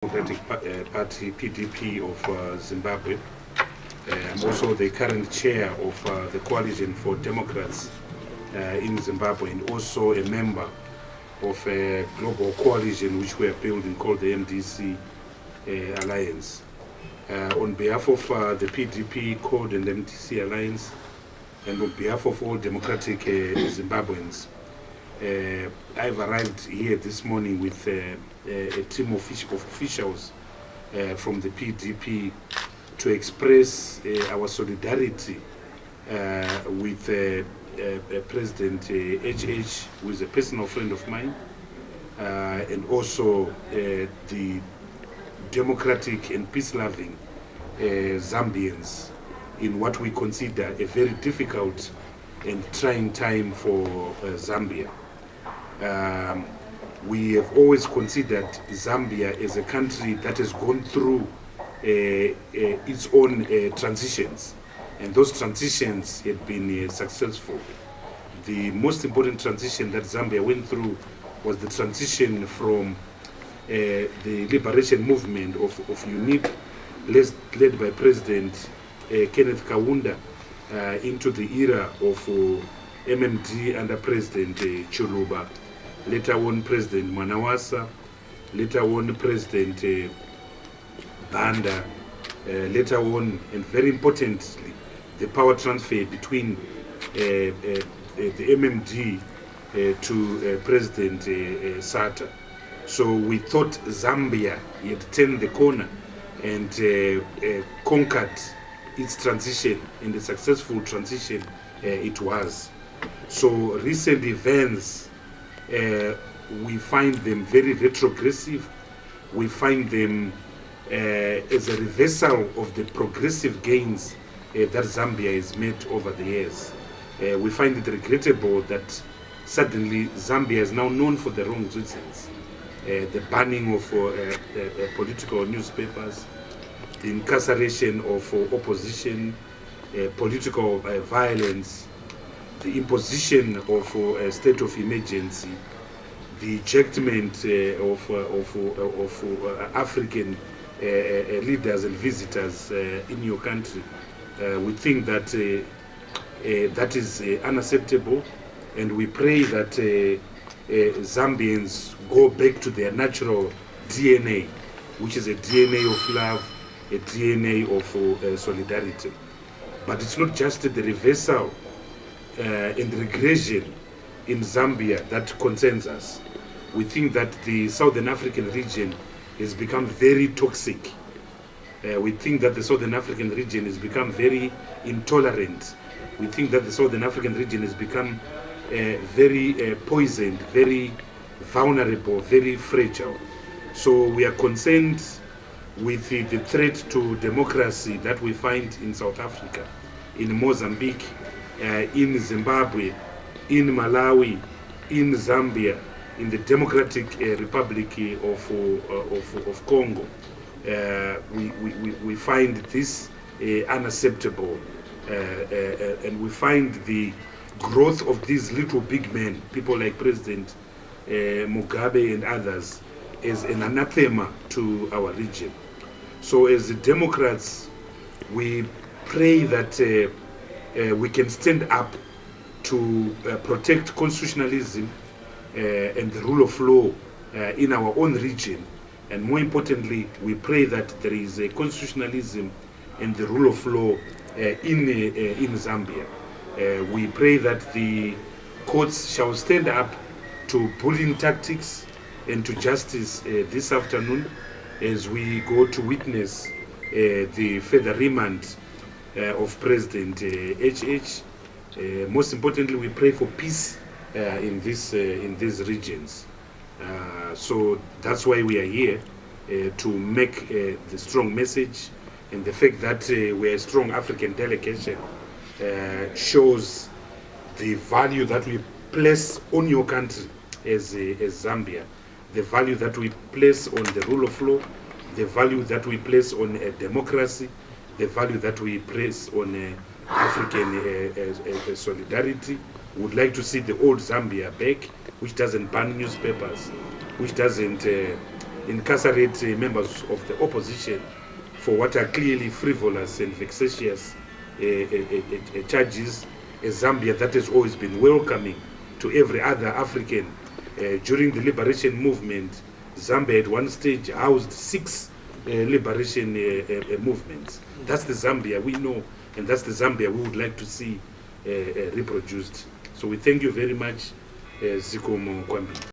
Democratic Party PDP of Zimbabwe. I'm also the current chair of the Coalition for Democrats in Zimbabwe, and also a member of a global coalition which we are building called the MDC Alliance. On behalf of the PDP Code and MDC Alliance, and on behalf of all democratic Zimbabweans, I've arrived here this morning with a team of officials from the PDP to express our solidarity with President HH, who is a personal friend of mine, and also the democratic and peace-loving Zambians in what we consider a very difficult and trying time for Zambia. We have always considered Zambia as a country that has gone through its own transitions, and those transitions have been successful. The most important transition that Zambia went through was the transition from the liberation movement of UNIP, led by President Kenneth Kaunda, into the era of MMD under President Chuluba, later on President Mwanawasa, later on President Banda, later on, and very importantly, the power transfer between the MMD to President Sata. So we thought Zambia had turned the corner and conquered its transition, and the successful transition it was. So recent events, we find them very retrogressive. We find them as a reversal of the progressive gains that Zambia has made over the years. We find it regrettable that suddenly Zambia is now known for the wrong reasons. The banning of political newspapers, the incarceration of opposition, political violence, the imposition of a state of emergency, the ejectment of African leaders and visitors in your country. We think that that is unacceptable, and we pray that Zambians go back to their natural DNA, which is a DNA of love, a DNA of solidarity. But it's not just the reversal and regression in Zambia that concerns us. We think that the Southern African region has become very toxic. We think that the Southern African region has become very intolerant. We think that the Southern African region has become very poisoned, very vulnerable, very fragile. So we are concerned with the threat to democracy that we find in South Africa, in Mozambique, in Zimbabwe, in Malawi, in Zambia, in the Democratic Republic of Congo. We find this unacceptable, and we find the growth of these little big men, people like President Mugabe and others, as an anathema to our region. So as Democrats, we pray that we can stand up to protect constitutionalism and the rule of law in our own region. And more importantly, we pray that there is a constitutionalism and the rule of law in Zambia. We pray that the courts shall stand up to bullying tactics and to justice this afternoon, as we go to witness the further remand of President HH. Most importantly, we pray for peace in these regions. So that's why we are here, to make the strong message, and the fact that we are a strong African delegation shows the value that we place on your country as Zambia, the value that we place on the rule of law, the value that we place on democracy, the value that we place on African solidarity. We would like to see the old Zambia back, which doesn't ban newspapers, which doesn't incarcerate members of the opposition for what are clearly frivolous and vexatious charges. A Zambia that has always been welcoming to every other African. During the liberation movement, Zambia at one stage housed 6 liberation movements. That's the Zambia we know, and that's the Zambia we would like to see reproduced. So we thank you very much, Zikomo Kwambi.